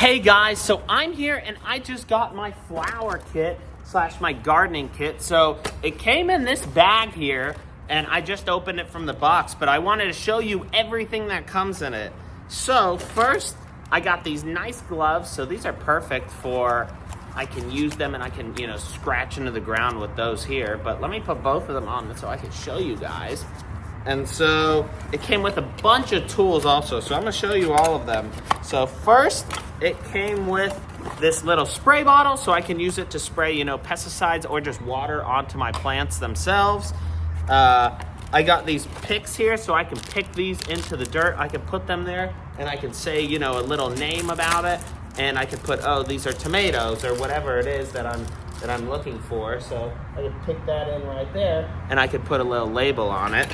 Hey guys, so I'm here and I just got my flower kit slash my gardening kit. So it came in this bag here and I just opened it from the box, but I wanted to show you everything that comes in it. So first, I got these nice gloves. So these are perfect for, I can use them and I can, scratch into the ground with those here. But let me put both of them on so I can show you guys. And so it came with a bunch of tools also. So I'm gonna show you all of them. So first, it came with this little spray bottle so I can use it to spray, pesticides or just water onto my plants themselves. I got these picks here so I can pick these into the dirt. I can put them there and I can say, a little name about it. And I can put, oh, these are tomatoes or whatever it is that I'm looking for. So I can pick that in right there and I could put a little label on it.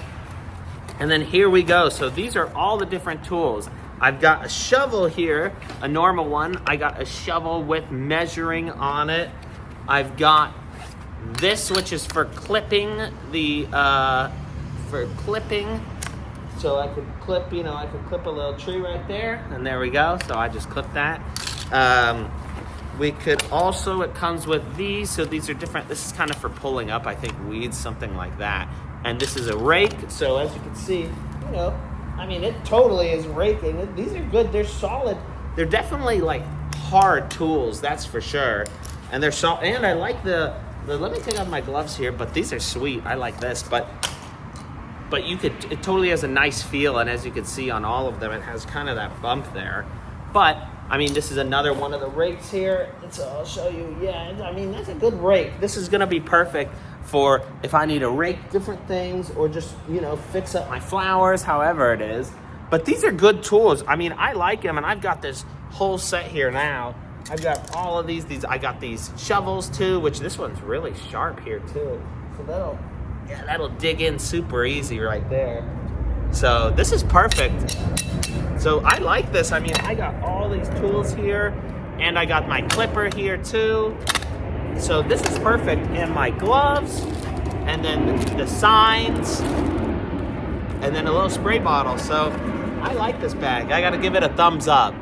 And then here we go. So these are all the different tools. I've got a shovel here, a normal one. I got a shovel with measuring on it. I've got this, which is for clipping So I could clip, I could clip a little tree right there, and there we go. So I just clipped that. We could also, it comes with these. So these are different. This is kind of for pulling up, I think, weeds, something like that. And this is a rake. So as you can see, it totally is raking. These are good. They're solid. They're definitely like hard tools, that's for sure. And they're solid. And I like the let me take off my gloves here, but these are sweet. I like this, but it totally has a nice feel. And as you can see on all of them, it has kind of that bump there. But this is another one of the rakes here. So I'll show you. Yeah, that's a good rake. This is gonna be perfect for if I need to rake different things or just, fix up my flowers, however it is. But these are good tools. I like them, and I've got this whole set here now. I've got all of these. I got these shovels too, which this one's really sharp here too. So that'll dig in super easy right there. So this is perfect. So I like this. I got all these tools here, and I got my clipper here too. So this is perfect. And my gloves, and then the signs, and then a little spray bottle. So I like this bag. I gotta give it a thumbs up.